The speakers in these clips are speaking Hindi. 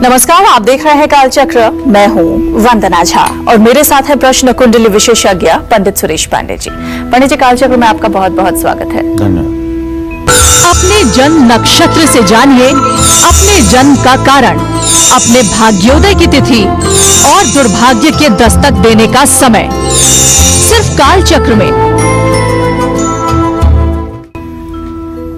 नमस्कार, आप देख रहे हैं कालचक्र। मैं हूं वंदना झा और मेरे साथ है प्रश्न कुंडली विशेषज्ञ पंडित सुरेश पांडे जी। पंडित जी, कालचक्र में आपका बहुत बहुत स्वागत है। धन्यवाद। अपने जन्म नक्षत्र से जानिए अपने जन्म का कारण, अपने भाग्योदय की तिथि और दुर्भाग्य के दस्तक देने का समय, सिर्फ कालचक्र में।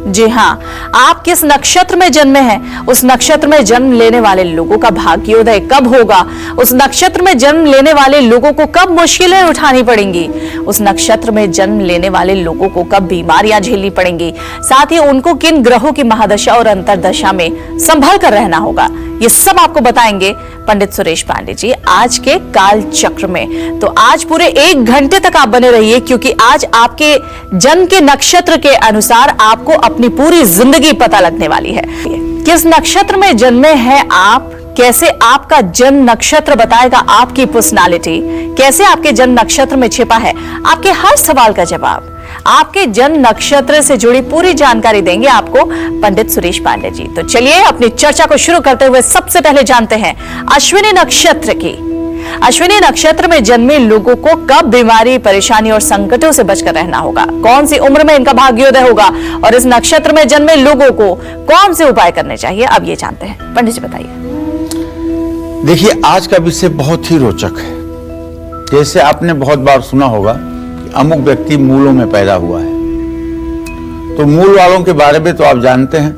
जी हाँ, आप किस नक्षत्र में जन्मे हैं, उस नक्षत्र में जन्म लेने वाले लोगों का भाग्योदय कब होगा, उस नक्षत्र में जन्म लेने वाले लोगों को कब मुश्किलें उठानी पड़ेंगी, उस नक्षत्र में जन्म लेने वाले लोगों को कब बीमारियां झेलनी पड़ेंगी, साथ ही उनको किन ग्रहों की महादशा और अंतरदशा में संभल कर रहना होगा, ये सब आपको बताएंगे पंडित सुरेश पांडे जी आज के काल चक्र में। तो आज पूरे 1 घंटे तक आप बने रहिए, क्योंकि आज आपके जन्म के नक्षत्र के अनुसार आपको अपनी पूरी जिंदगी पता लगने वाली है। किस नक्षत्र में जन्मे हैं आप, कैसे आपका जन्म नक्षत्र बताएगा आपकी पर्सनालिटी, कैसे आपके जन्म नक्षत्र में छिपा है, आपके हर सवाल का जवाब, आपके जन्म नक्षत्र से जुड़ी पूरी जानकारी देंगे आपको पंडित सुरेश पांडे जी। तो चलिए अपनी चर्चा को शुरू करते हुए सबसे पहले जानते हैं अश्विनी नक्षत्र की। अश्विनी नक्षत्र में जन्मे लोगों को कब बीमारी, परेशानी और संकटों से बचकर रहना होगा, कौन सी उम्र में इनका भाग्योदय होगा और इस नक्षत्र में जन्मे लोगों को कौन से उपाय करने चाहिए, अब ये जानते हैं। पंडित जी बताइए। देखिए, आज का विषय बहुत ही रोचक है। जैसे आपने बहुत बार सुना होगा अमुक व्यक्ति मूलों में पैदा हुआ है, तो मूल वालों के बारे में तो आप जानते हैं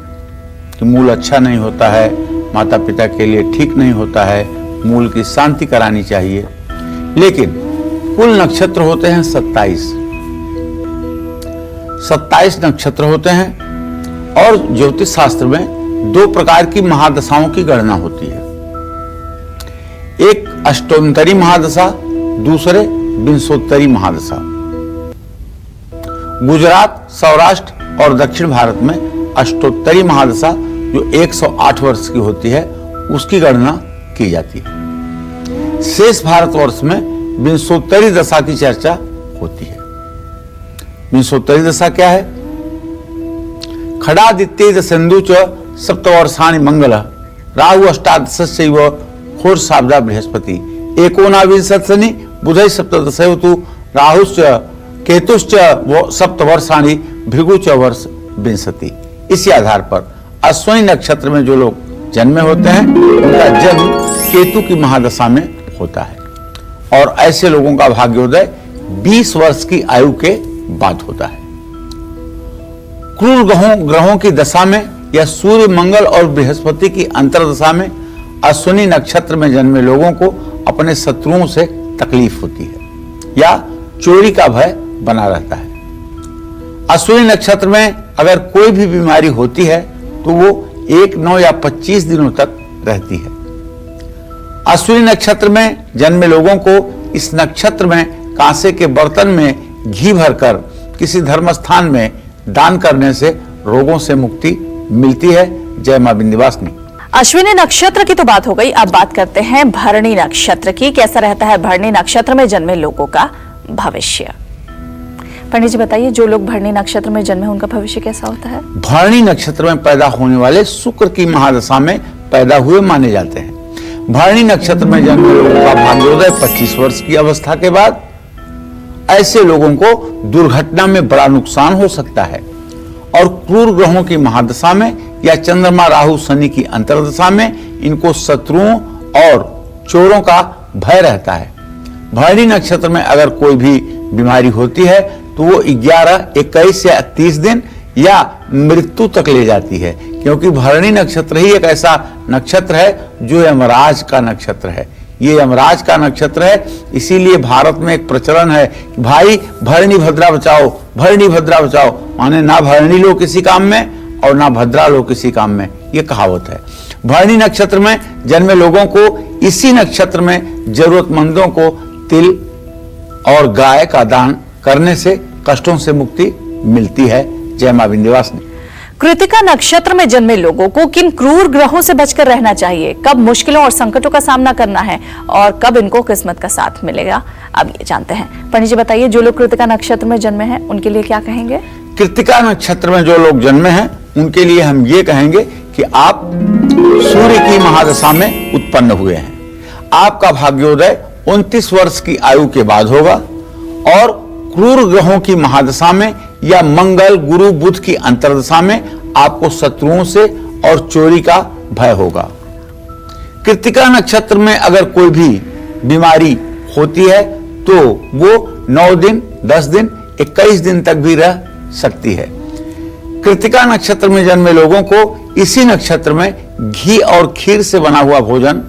कि मूल अच्छा नहीं होता है, माता पिता के लिए ठीक नहीं होता है, मूल की शांति करानी चाहिए। लेकिन कुल नक्षत्र होते हैं 27 नक्षत्र होते हैं और ज्योतिष शास्त्र में 2 प्रकार की महादशाओं की गणना होती है। एक अष्टोत्तरी महादशा, दूसरे विंशोत्तरी महादशा। गुजरात, सौराष्ट्र और दक्षिण भारत में अष्टोत्तरी महादशा जो 108 वर्ष की होती है उसकी गणना की जाती है। शेष भारतवर्ष में विंशोत्तरी दशा की चर्चा होती है। विंशोत्तरी दशा क्या है? खडादित्य दशेन्दु च सप्तवर्षाणि मंगल राहु अष्टादशैव होर्षाब्दा बृहस्पति एकोनाविंशति बुधै सप्तदशैवतु राहुश्च केतुश्च वो सप्तवर्षाणि भृगु च वर्ष विंशति। इसी आधार पर अश्विनी नक्षत्र में जो लोग जन्मे होते हैं उनका जन्म केतु की महादशा में होता है और ऐसे लोगों का भाग्योदय 20 वर्ष की आयु के बाद होता है। क्रूर ग्रहों की दशा में या सूर्य, मंगल और बृहस्पति की अंतरदशा में अश्विनी नक्षत्र में जन्मे लोगों को अपने शत्रुओं से तकलीफ होती है या चोरी का भय बना रहता है। अश्विनी नक्षत्र में अगर कोई भी बीमारी होती है तो वो 1, 9 या 25 दिनों तक रहती है। अश्विनी नक्षत्र में जन्मे लोगों को इस नक्षत्र में कांसे के बर्तन में घी भरकर किसी धर्म स्थान में दान करने से रोगों से मुक्ति मिलती है। जय मां विंध्यवासिनी। अश्विनी नक्षत्र की तो बात हो गई, अब बात करते हैं भरणी नक्षत्र की। कैसा रहता है भरणी नक्षत्र में जन्मे लोगों का भविष्य? पंडित जी बताइए, जो लोग भरणी नक्षत्र में जन्मे उनका भविष्य कैसा होता है? भरणी नक्षत्र में पैदा होने वाले शुक्र की महादशा में पैदा हुए माने जाते हैं। भरणी नक्षत्र में जन्मे लोगों का भाग्योदय 25 वर्ष की अवस्था के बाद। ऐसे लोगों को दुर्घटना में बड़ा नुकसान हो सकता है और क्रूर ग्रहों की महादशा में या चंद्रमा, राहु, शनि की अंतरदशा में इनको शत्रुओं और चोरों का भय रहता है। भरणी नक्षत्र में अगर कोई भी बीमारी होती है तो वो 11, 21 या 30 दिन या मृत्यु तक ले जाती है, क्योंकि भरणी नक्षत्र ही एक ऐसा नक्षत्र है जो यमराज का नक्षत्र है। ये यमराज का नक्षत्र है, इसीलिए भारत में एक प्रचलन है कि भाई भरणी भद्रा बचाओ, भरणी भद्रा बचाओ, माने ना भरणी लो किसी काम में और ना भद्रा लो किसी काम में, ये कहावत है। भरणी नक्षत्र में जन्मे लोगों को इसी नक्षत्र में जरूरतमंदों को तिल और गाय का दान करने से कष्टों से मुक्ति मिलती है। जय मां विंध्यवासिनी। कृतिका नक्षत्र में जन्मे लोगों को किन क्रूर ग्रहों से बचकर रहना चाहिए, कब मुश्किलों और संकटों का सामना करना है और कब इनको किस्मत का साथ मिलेगा, अब ये जानते हैं। पंडित जी बताइए, जो लोग कृतिका नक्षत्र में जन्मे हैं उनके लिए क्या कहेंगे? कृतिका नक्षत्र में जो लोग जन्मे हैं उनके लिए हम ये कहेंगे कि आप सूर्य की महादशा में उत्पन्न हुए हैं। आपका भाग्योदय 29 वर्ष की आयु के बाद होगा और क्रूर ग्रहों की महादशा में या मंगल गुरु बुध की अंतर्दशा में आपको शत्रुओं से और चोरी का भय होगा। कृत्तिका नक्षत्र में अगर कोई भी बीमारी होती है तो वो 9 दिन, 10 दिन, 21 दिन तक भी रह सकती है। कृत्तिका नक्षत्र में जन्मे लोगों को इसी नक्षत्र में घी और खीर से बना हुआ भोजन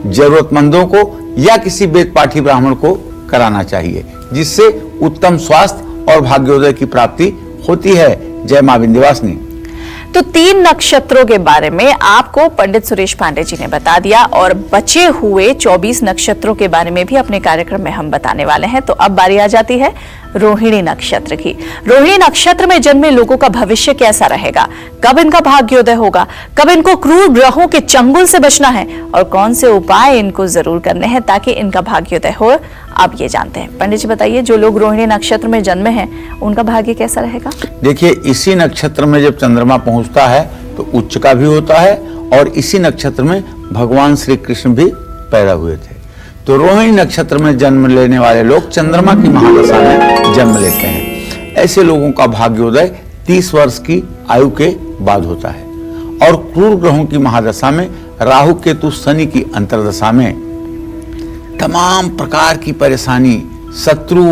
जरूरतमंदों को या किसी वेद पाठी ब्राह्मण को कराना चाहिए, जिससे उत्तम स्वास्थ्य और भाग्योदय की प्राप्ति होती है। जय मां विंध्यवासिनी। तो 3 नक्षत्रों के बारे में आपको पंडित सुरेश पांडे जी ने बता दिया और बचे हुए 24 नक्षत्रों के बारे में भी अपने कार्यक्रम में हम बताने वाले हैं। तो अब बारी आ जाती है रोहिणी नक्षत्र की। रोहिणी नक्षत्र में जन्मे लोगों का भविष्य कैसा रहेगा, कब इनका भाग्योदय होगा, कब इनको क्रूर ग्रहों के चंगुल से बचना है और कौन से उपाय इनको जरूर करने हैं ताकि इनका भाग्योदय हो, अब ये जानते हैं। पंडित जी बताइए, जो लोग रोहिणी नक्षत्र में जन्मे हैं उनका भाग्य कैसा रहेगा? देखिए, इसी नक्षत्र में जब चंद्रमा पहुंचता है तो उच्च का भी होता है और इसी नक्षत्र में भगवान श्री कृष्ण भी पैदा हुए थे। तो रोहिणी नक्षत्र में जन्म लेने वाले लोग चंद्रमा की महादशा में जन्म लेते हैं। ऐसे लोगों का भाग्योदय 30 वर्ष की आयु के बाद होता है और क्रूर ग्रहों की महादशा में राहु केतु शनि की अंतर्दशा में तमाम प्रकार की परेशानी, शत्रु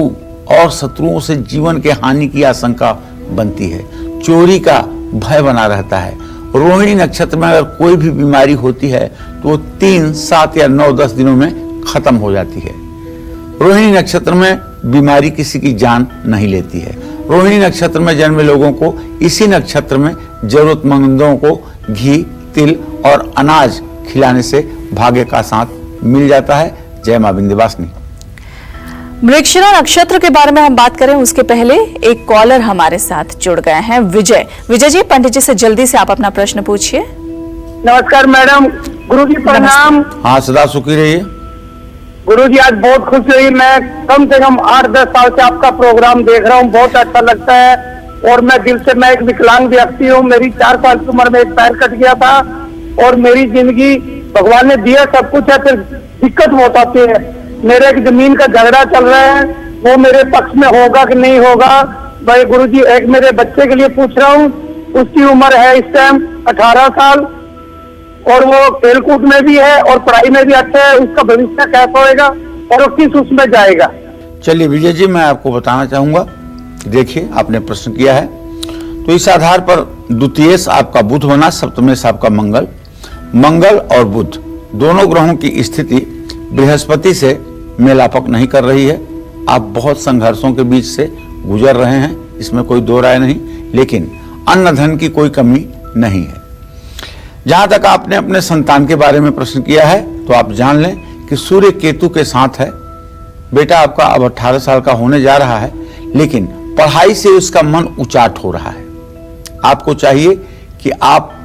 और शत्रुओं से जीवन के हानि की आशंका बनती है, चोरी का भय बना रहता है। रोहिणी नक्षत्र में अगर कोई भी बीमारी होती है तो वो 3, 7 या 9, 10 दिनों में खत्म हो जाती है। रोहिणी नक्षत्र में बीमारी किसी की जान नहीं लेती है। रोहिणी नक्षत्र में जन्मे लोगों को इसी नक्षत्र में जरूरतमंदों को घी, तिल और अनाज खिलाने से भाग्य का साथ मिल जाता है। जय मां विंध्यवासिनी। मृगशिरा नक्षत्र के बारे में हम बात करें उसके पहले एक कॉलर हमारे साथ जुड़ गए हैं, विजय। विजय जी, पंडित जी से जल्दी से आप अपना प्रश्न पूछिए। नमस्कार मैडम। गुरुजी प्रणाम। हाँ, सदा सुखी रहिए। गुरुजी, आज बहुत खुश हुई। मैं कम से कम 8-10 साल से आपका प्रोग्राम देख रहा हूँ, बहुत अच्छा लगता है। और मैं दिल से, मैं एक विकलांग व्यक्ति हूँ। मेरी 4 साल की उम्र में एक पैर कट गया था और मेरी जिंदगी भगवान ने दिया सब कुछ है, फिर दिक्कत बहुत आती है। मेरे एक जमीन का झगड़ा चल रहा है, वो मेरे पक्ष में होगा कि नहीं होगा। भाई गुरुजी, एक मेरे बच्चे के लिए पूछ रहा हूँ, उसकी उम्र है इस टाइम 18 साल और वो खेलकूद में भी है और पढ़ाई में भी अच्छा है। उसका भविष्य कैसा होएगा और वो किस उसमें जाएगा? चलिए विजय जी, मैं आपको बताना चाहूंगा। देखिए, आपने प्रश्न किया है तो इस आधार पर द्वितीयेश आपका बुध बना, सप्तमेश आपका मंगल। मंगल और बुध दोनों ग्रहों की स्थिति बृहस्पति से मेलापक नहीं कर रही है। आप बहुत संघर्षों के बीच से गुजर रहे हैं, इसमें कोई दो राय नहीं, लेकिन अन्न धन की कोई कमी नहीं है। जहां तक आपने अपने संतान के बारे में प्रश्न किया है तो आप जान लें कि सूर्य केतु के साथ है। बेटा आपका अब 18 साल का होने जा रहा है, लेकिन पढ़ाई से उसका मन उचाट हो रहा है। आपको चाहिए कि आप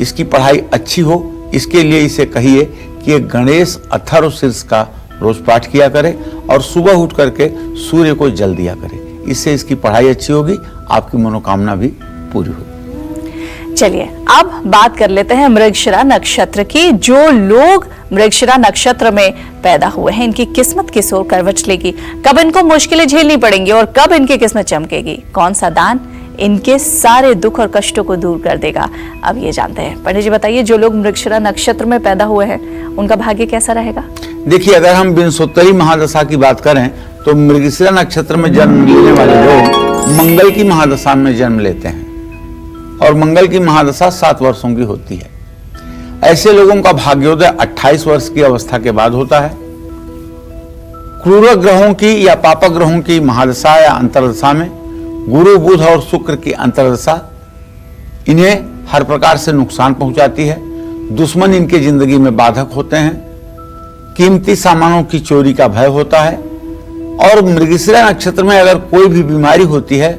इसकी पढ़ाई अच्छी हो, इसके लिए इसे कहिए कि एक गणेश अथर्व शीर्ष का रोज पाठ किया करे और सुबह उठ करके सूर्य को जल दिया करे। इससे इसकी पढ़ाई अच्छी होगी, आपकी मनोकामना भी पूरी होगी। चलिए अब बात कर लेते हैं मृगशिरा नक्षत्र की। जो लोग मृगशिरा नक्षत्र में पैदा हुए हैं, इनकी किस्मत किस ओर करवट लेगी, कब इनको मुश्किलें झेलनी पड़ेंगी और कब इनकी किस्मत चमकेगी, कौन सा दान इनके सारे दुख और कष्टों को दूर कर देगा, अब ये जानते हैं। पंडित जी बताइए, जो लोग मृगशिरा नक्षत्र में पैदा हुए हैं उनका भाग्य कैसा रहेगा? देखिए, अगर हम विंशोत्तरी महादशा की बात करें तो मृगशिरा नक्षत्र में जन्म लेने वाले लोग मंगल की महादशा में जन्म लेते हैं और मंगल की महादशा 7 वर्षों की होती है। ऐसे लोगों का भाग्योदय 28 वर्ष की अवस्था के बाद होता है। क्रूर ग्रहों की या पापक ग्रहों की महादशा या अंतर्दशा में गुरु, बुध और शुक्र की अंतर्दशा इन्हें हर प्रकार से नुकसान पहुंचाती है। दुश्मन इनकी जिंदगी में बाधक होते हैं। कीमती सामानों की चोरी का भय होता है और मृगशिरा नक्षत्र में अगर कोई भी बीमारी होती है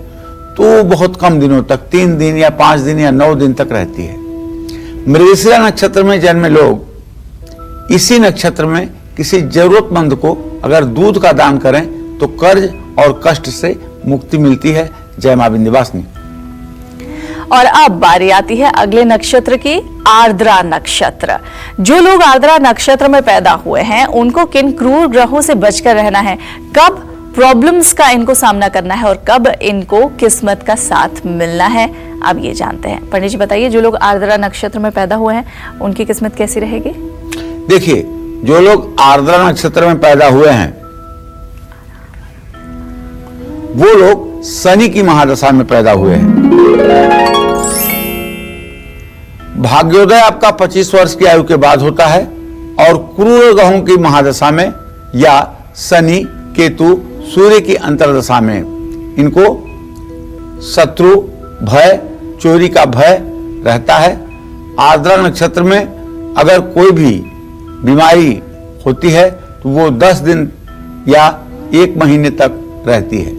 तो बहुत कम दिनों तक, 3 दिन या 5 दिन या 9 दिन तक रहती है। मृगशिरा नक्षत्र में जन्मे लोग इसी नक्षत्र में किसी जरूरतमंद को अगर दूध का दान करें तो कर्ज और कष्ट से मुक्ति मिलती है। जय मां विंध्यवासिनी। और अब बारी आती है अगले नक्षत्र की, आर्द्रा नक्षत्र। जो लोग आर्द्रा नक्षत्र में पैदा हुए हैं उनको किन क्रूर ग्रहों से बचकर रहना है, कब प्रॉब्लम्स का इनको सामना करना है और कब इनको किस्मत का साथ मिलना है, अब ये जानते हैं। पंडित जी बताइए, जो लोग आर्द्रा नक्षत्र में पैदा हुए हैं उनकी किस्मत कैसी रहेगी? देखिए, जो लोग आर्द्रा नक्षत्र में पैदा हुए हैं वो लोग शनि की महादशा में पैदा हुए हैं। भाग्योदय आपका 25 वर्ष की आयु के बाद होता है और क्रूर ग्रहों की महादशा में या शनि, केतु, सूर्य की अंतर्दशा में इनको शत्रु भय, चोरी का भय रहता है। आर्द्रा नक्षत्र में अगर कोई भी बीमारी होती है तो वो 10 दिन या 1 महीने तक रहती है।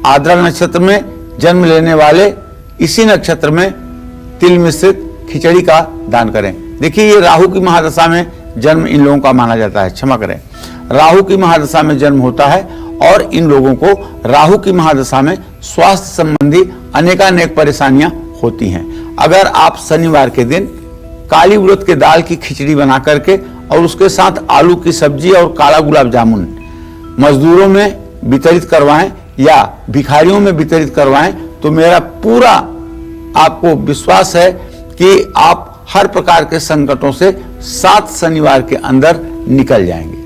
आर्द्रा नक्षत्र में जन्म लेने वाले इसी नक्षत्र में तिल मिश्रित खिचड़ी का दान करें। देखिए, ये राहु की महादशा में जन्म इन लोगों का माना जाता है, क्षमा करें, राहु की महादशा में जन्म होता है और इन लोगों को राहु की महादशा में स्वास्थ्य संबंधी अनेकानेक परेशानियां होती हैं। अगर आप शनिवार के दिन काली उड़द के दाल की खिचड़ी बना करके और उसके साथ आलू की सब्जी और काला गुलाब जामुन मजदूरों में वितरित करवाएं या भिखारियों में वितरित करवाएं तो मेरा पूरा आपको विश्वास है कि आप हर प्रकार के संकटों से 7 शनिवार के अंदर निकल जाएंगे।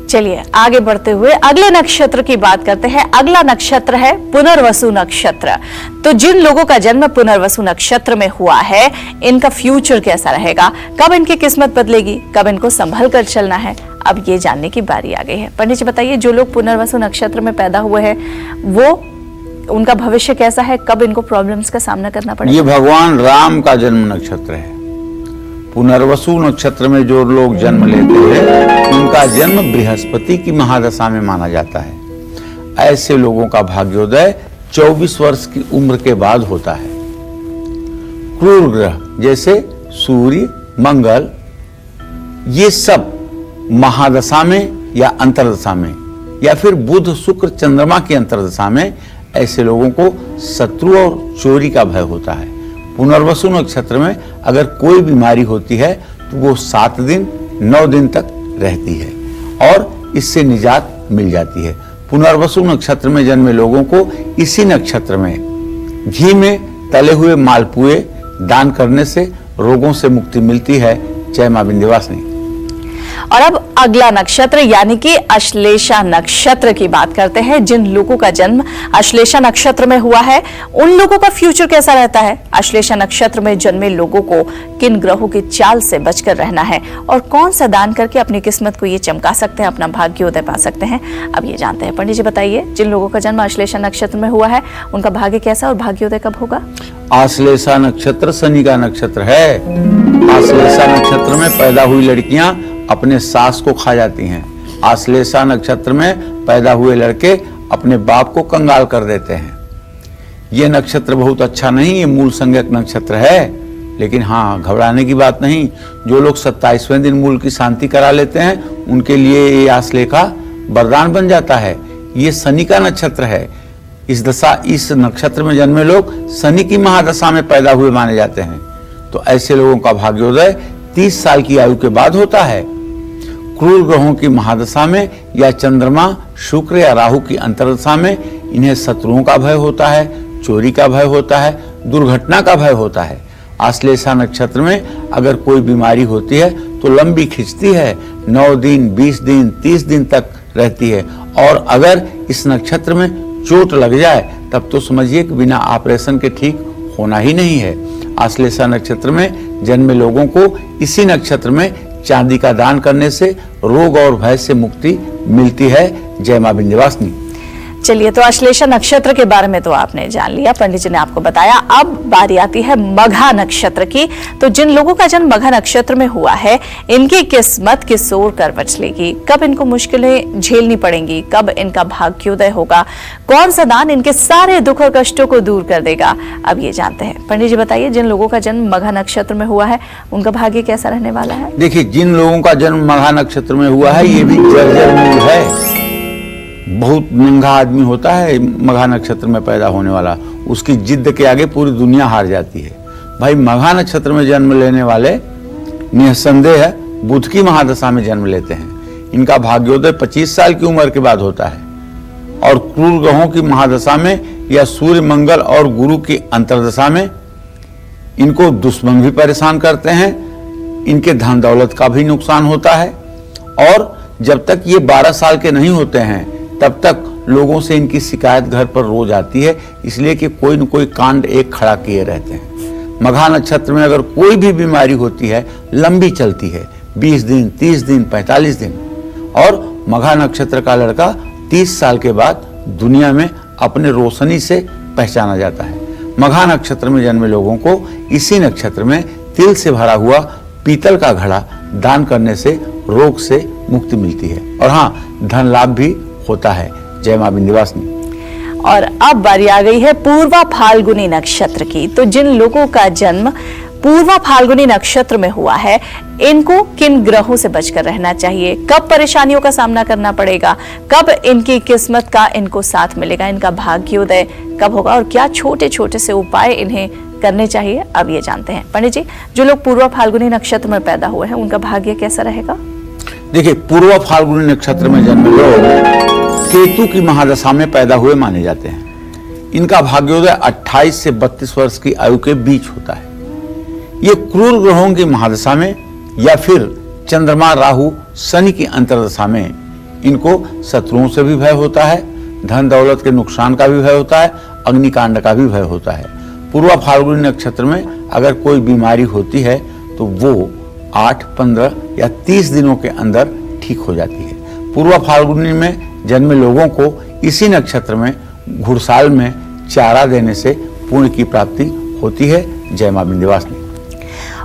चलिए आगे बढ़ते हुए अगले नक्षत्र की बात करते हैं। अगला नक्षत्र है पुनर्वसु नक्षत्र। तो जिन लोगों का जन्म पुनर्वसु नक्षत्र में हुआ है इनका फ्यूचर कैसा रहेगा, कब इनकी किस्मत बदलेगी, कब इनको संभल कर चलना है, अब ये जानने की बारी आ गई है। पंडित जी बताइए, जो लोग पुनर्वसु नक्षत्र में पैदा हुए हैं वो उनका भविष्य कैसा है, कब इनको प्रॉब्लम्स का सामना करना पड़ेगा? ये भगवान राम का जन्म नक्षत्र है। पुनर्वसु नक्षत्र में जो लोग जन्म लेते हैं उनका जन्म बृहस्पति की महादशा में माना जाता है। ऐसे लोगों का भाग्योदय 24 वर्ष की उम्र के बाद होता है। क्रूर ग्रह जैसे सूर्य, मंगल, ये सब महादशा में या अंतर्दशा में या फिर बुध, शुक्र, चंद्रमा की अंतर्दशा में ऐसे लोगों को शत्रु और चोरी का भय होता है। पुनर्वसु नक्षत्र में अगर कोई बीमारी होती है तो वो 7 दिन 9 दिन तक रहती है और इससे निजात मिल जाती है। पुनर्वसु नक्षत्र में जन्मे लोगों को इसी नक्षत्र में घी में तले हुए मालपुए दान करने से रोगों से मुक्ति मिलती है। जय मां विंध्यवासिनी। और अब अगला नक्षत्र यानी कि अश्लेषा नक्षत्र की बात करते हैं। जिन लोगों का जन्म अश्लेषा नक्षत्र में हुआ है उन लोगों का फ्यूचर कैसा रहता है, अश्लेषा नक्षत्र में जन्मे लोगों को किन ग्रहों की चाल से बचकर रहना है और कौन सा दान करके अपनी किस्मत को ये चमका सकते हैं, अपना भाग्योदय पा सकते हैं, अब ये जानते हैं। पंडित जी बताइए, जिन लोगों का जन्म अश्लेषा नक्षत्र में हुआ है उनका भाग्य कैसा और भाग्योदय कब होगा? आश्लेषा नक्षत्र शनि का नक्षत्र है। आश्लेषा नक्षत्र में पैदा हुई लड़कियां अपने सास को खा जाती हैं। आश्लेषा नक्षत्र में पैदा हुए लड़के अपने बाप को कंगाल कर देते हैं। ये नक्षत्र बहुत अच्छा नहीं, ये मूल संज्ञक नक्षत्र है, लेकिन हाँ घबराने की बात नहीं। जो लोग 27वें दिन मूल की शांति करा लेते हैं उनके लिए ये आश्लेषा वरदान बन जाता है। ये शनि का नक्षत्र है। इस नक्षत्र में जन्मे लोग शनि की महादशा में पैदा हुए माने जाते हैं। तो ऐसे लोगों का भाग्योदय 30 साल की आयु के बाद होता है। क्रूर ग्रहों की महादशा में या चंद्रमा, शुक्र या राहु की अंतर्दशा में इन्हें शत्रुओं का भय होता है, चोरी का भय होता है, दुर्घटना का भय होता है। आश्लेषा नक्षत्र में अगर कोई बीमारी होती है तो लंबी खिंचती है, 9 दिन, 20 दिन, 30 दिन तक रहती है। और अगर इस नक्षत्र में चोट लग जाए तब तो समझिए कि बिना ऑपरेशन के ठीक होना ही नहीं है। आश्लेषा नक्षत्र में जन्मे लोगों को इसी नक्षत्र में चांदी का दान करने से रोग और भय से मुक्ति मिलती है। जय मां विंध्यवासिनी। चलिए, तो अश्लेषा नक्षत्र के बारे में तो आपने जान लिया, पंडित जी ने आपको बताया। अब बारी आती है मघा नक्षत्र की। तो जिन लोगों का जन्म मघा नक्षत्र में हुआ है इनकी किस्मत किस ओर कर बचलेगी, कब इनको मुश्किलें झेलनी पड़ेंगी, कब इनका भाग्योदय होगा, कौन सा दान इनके सारे दुख और कष्टों को दूर कर देगा, अब ये जानते हैं। पंडित जी बताइए, जिन लोगों का जन्म मघा नक्षत्र में हुआ है उनका भाग्य कैसा रहने वाला है? देखिए, जिन लोगों का जन्म मघा नक्षत्र में हुआ है ये भी जर्जर मूल है। बहुत नंगा आदमी होता है मघा नक्षत्र में पैदा होने वाला, उसकी जिद्द के आगे पूरी दुनिया हार जाती है। भाई मघा नक्षत्र में जन्म लेने वाले निसंदेह बुध की महादशा में जन्म लेते हैं। इनका भाग्योदय 25 साल की उम्र के बाद होता है और क्रूर ग्रहों की महादशा में या सूर्य मंगल और गुरु की अंतर्दशा में इनको दुश्मन भी परेशान करते हैं। इनके धन दौलत का भी नुकसान होता है और जब तक ये 12 साल के नहीं होते हैं तब तक लोगों से इनकी शिकायत घर पर रोज आती है, इसलिए कि कोई न कोई कांड एक खड़ा किए रहते हैं। मघा नक्षत्र में अगर कोई भी बीमारी होती है लंबी चलती है, 20 दिन, 30 दिन, 45 दिन, और मघा नक्षत्र का लड़का 30 साल के बाद दुनिया में अपने रोशनी से पहचाना जाता है। मघा नक्षत्र में जन्मे लोगों को इसी नक्षत्र में तिल से भरा हुआ पीतल का घड़ा दान करने से रोग से मुक्ति मिलती है और हाँ, धन लाभ भी होता है। जय मां विंध्यवासिनी। और अब बारी आ गई है पूर्वा फाल्गुनी नक्षत्र की। तो जिन लोगों का जन्म पूर्वा फाल्गुनी नक्षत्र में हुआ है, इनको किन ग्रहों से बचकर रहना चाहिए, कब परेशानियों का सामना करना पड़ेगा, कब इनकी किस्मत का इनको साथ मिलेगा, इनका भाग्योदय कब होगा और क्या छोटे छोटे से उपाय इन्हें करने चाहिए, अब ये जानते हैं। पंडित जी, जो लोग पूर्वा फाल्गुनी नक्षत्र में पैदा हुए हैं उनका भाग्य कैसा रहेगा? देखिए, पूर्वा फाल्गुनी नक्षत्र में जन्मे लोग केतु की महादशा में पैदा हुए माने जाते हैं। इनका भाग्योदय 28 से 32 वर्ष की आयु के बीच होता है। ये क्रूर ग्रहों की महादशा में या फिर चंद्रमा, राहु, शनि की अंतर्दशा में इनको शत्रुओं से भी भय होता है, धन दौलत के नुकसान का भी भय होता है, अग्निकांड का भी भय होता है। पूर्वा फाल्गुनी नक्षत्र में अगर कोई बीमारी होती है तो वो 8, 15 या 30 दिनों के अंदर ठीक हो जाती है। पूर्वा फाल्गुनी में जन्मे लोगों को इसी नक्षत्र में घुड़साल में चारा देने से पुण्य की प्राप्ति होती है। जय मां विंध्यवासिनी।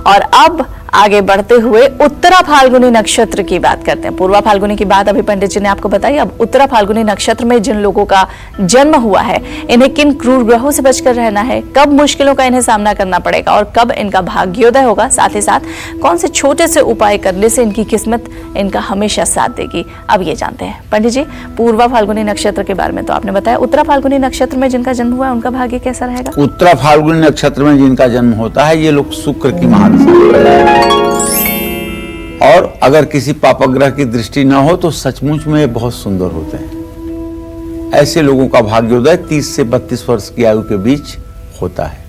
और अब आगे बढ़ते हुए उत्तरा फाल्गुनी नक्षत्र की बात करते हैं। पूर्वा फाल्गुनी की बात अभी पंडित जी ने आपको बताई, अब उत्तरा फाल्गुनी नक्षत्र में जिन लोगों का जन्म हुआ है, इन्हें किन क्रूर ग्रहों से बचकर रहना है, कब मुश्किलों का इन्हें सामना करना पड़ेगा और कब इनका भाग्योदय होगा, साथ ही साथ कौन से छोटे से उपाय करने से इनकी किस्मत इनका हमेशा साथ देगी, अब ये जानते हैं। पंडित जी, पूर्वा फाल्गुनी नक्षत्र के बारे में तो आपने बताया, उत्तरा फाल्गुनी नक्षत्र में जिनका जन्म हुआ है उनका भाग्य कैसा रहेगा? उत्तरा फाल्गुनी नक्षत्र में जिनका जन्म होता है ये लोग शुक्र की महादशा, और अगर किसी पापग्रह की दृष्टि न हो तो सचमुच में ये बहुत सुंदर होते हैं। ऐसे लोगों का भाग्योदय 30 से 32 वर्ष की आयु के बीच होता है।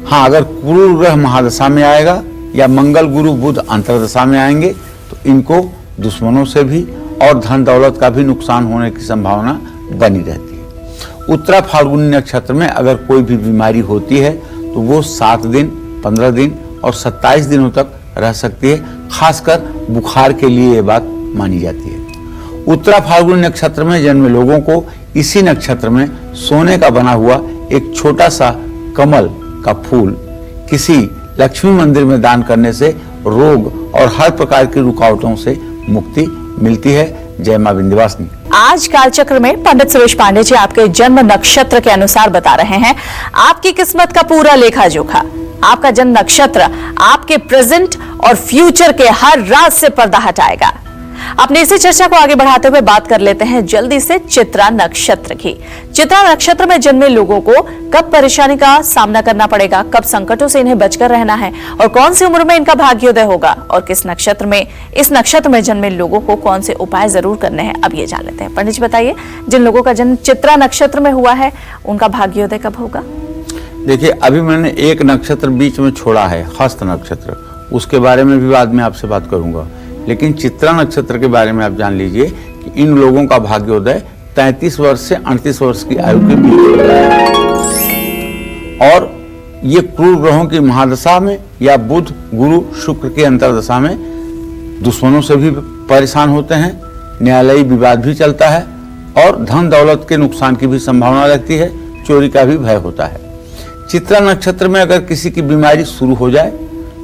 हाँ, अगर क्रूर ग्रह महादशा में आएगा या मंगल, गुरु, बुध अंतर्दशा में आएंगे तो इनको दुश्मनों से भी और धन दौलत का भी नुकसान होने की संभावना बनी रहती है। उत्तरा फाल्गुनी नक्षत्र में अगर कोई भी बीमारी होती है तो वो 7 दिन, 15 दिन और 27 दिनों तक रह सकती है। खासकर बुखार के लिए ये बात मानी जाती है। उत्तरा फाल्गुनी नक्षत्र में जन्मे लोगों को इसी नक्षत्र में सोने का बना हुआ एक छोटा सा कमल का फूल किसी लक्ष्मी मंदिर में दान करने से रोग और हर प्रकार की रुकावटों से मुक्ति मिलती है। जय मां विंध्यवासिनी। आज कालचक्र में पंडित सुरेश पांडे जी आपके जन्म नक्षत्र के अनुसार बता रहे हैं आपकी किस्मत का पूरा लेखा जोखा। आपका जन्म नक्षत्र आपके प्रेजेंट और फ्यूचर के हर राज से पर्दा हटाएगा। अपनी इसी चर्चा को आगे बढ़ाते हुए बात कर लेते हैं जल्दी से चित्रा नक्षत्र की। चित्रा नक्षत्र में जन्मे लोगों को कब परेशानी का सामना करना पड़ेगा, कब संकटों से इन्हें बचकर रहना है और कौन सी उम्र में इनका भाग्योदय होगा और किस नक्षत्र में, इस नक्षत्र में जन्मे लोगों को कौन से उपाय जरूर करने हैं, अब ये जान लेते हैं। पंडित जी बताइए, जिन लोगों का जन्म चित्रा नक्षत्र में हुआ है उनका भाग्योदय कब होगा? देखिए, अभी मैंने एक नक्षत्र बीच में छोड़ा है, हस्त नक्षत्र, उसके बारे में भी बाद में आपसे बात करूंगा, लेकिन चित्रा नक्षत्र के बारे में आप जान लीजिए कि इन लोगों का भाग्योदय 33 वर्ष से 38 वर्ष की आयु के बीच होता है और ये क्रूर ग्रहों की महादशा में या बुध, गुरु, शुक्र की अंतर्दशा में दुश्मनों से भी परेशान होते हैं, न्यायालयी विवाद भी चलता है और धन दौलत के नुकसान की भी संभावना रहती है, चोरी का भी भय होता है। चित्रा नक्षत्र में अगर किसी की बीमारी शुरू हो जाए,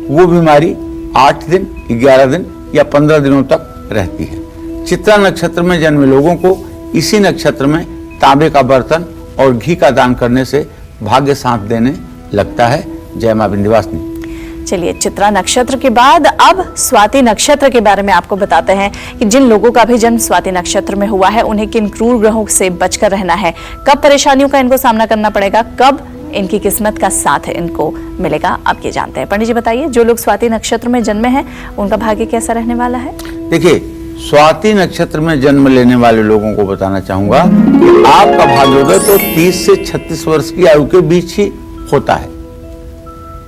वो बीमारी 8 दिन, 11 दिन या 15 दिनों तक रहती है। चित्रा नक्षत्र में जन्मे लोगों को इसी नक्षत्र में तांबे का बर्तन और घी का दान करने से भाग्य साथ देने लगता है। जय मां विंध्यवासिनी। चलिए, चित्रा नक्षत्र के बाद अब स्वाति नक्षत्र के बारे में आपको बताते हैं कि जिन लोगों का भी जन्म स्वाति नक्षत्र में हुआ है उन्हें किन क्रूर ग्रहों से बचकर रहना है, कब परेशानियों का इनको सामना करना पड़ेगा, कब इनकी किस्मत का साथ इनको मिलेगा, आप ये जानते हैं। पंडित जी बताइए, जो लोग स्वाति नक्षत्र में जन्मे हैं उनका भाग्य कैसा रहने वाला है? देखिए, स्वाति नक्षत्र में जन्म लेने वाले लोगों को बताना चाहूंगा कि आपका भाग्योदय तो 30 से 36 वर्ष की आयु के बीच ही होता है।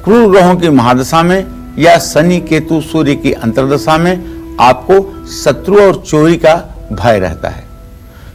क्रूर ग्रहों की महादशा में या शनि केतु सूर्य की अंतर्दशा में आपको शत्रु और चोरी का भय रहता है।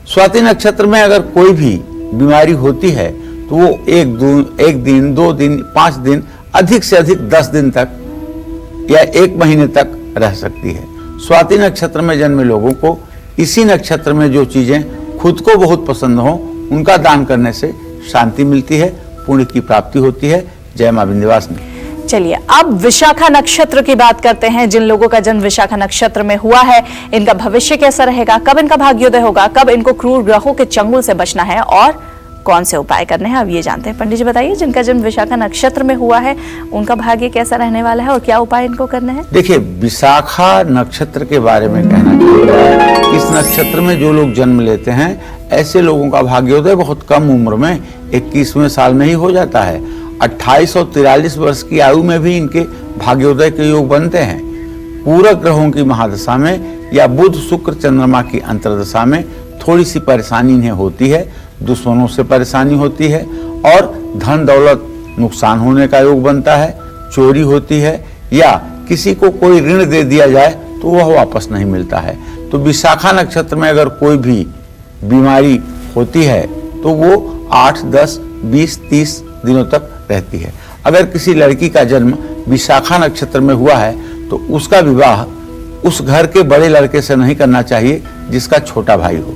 स्वाति नक्षत्र में अगर कोई भी बीमारी होती है तो वो एक दिन 2 दिन 5 दिन अधिक से अधिक 10 दिन तक या 1 महीने तक रह सकती है। स्वाति नक्षत्र में जन्मे लोगों को इसी नक्षत्र में जो चीजें खुद को बहुत पसंद हो उनका दान करने से शांति मिलती है, पुण्य की प्राप्ति होती है। जय मां विंध्यवासिनी। चलिए, अब विशाखा नक्षत्र की बात करते हैं। जिन लोगों का जन्म विशाखा नक्षत्र में हुआ है इनका भविष्य कैसा रहेगा, कब इनका भाग्योदय होगा, कब इनको क्रूर ग्रहों के चंगुल से बचना है और कौन से उपाय करने हैं, अब ये जानते हैं। पंडित जी बताइए, जिनका जन्म विशाखा नक्षत्र में हुआ है उनका भाग्य कैसा रहने वाला है और क्या उपाय इनको करने हैं? देखिए, विशाखा नक्षत्र के बारे में कहना चाहिए, इस नक्षत्र में जो लोग जन्म लेते हैं ऐसे लोगों का भाग्योदय बहुत कम उम्र में 21वें साल में ही हो जाता है। 28 और 43 वर्ष की आयु में भी इनके भाग्योदय के योग बनते हैं। पूरक ग्रहों की महादशा में या बुध शुक्र चंद्रमा की अंतर्दशा में थोड़ी सी परेशानी इन्हें होती है, दुश्मनों से परेशानी होती है और धन दौलत नुकसान होने का योग बनता है, चोरी होती है या किसी को कोई ऋण दे दिया जाए तो वह वापस नहीं मिलता है। तो विशाखा नक्षत्र में अगर कोई भी बीमारी होती है तो वो 8, 10, 20, 30 दिनों तक रहती है। अगर किसी लड़की का जन्म विशाखा नक्षत्र में हुआ है तो उसका विवाह उस घर के बड़े लड़के से नहीं करना चाहिए जिसका छोटा भाई हो।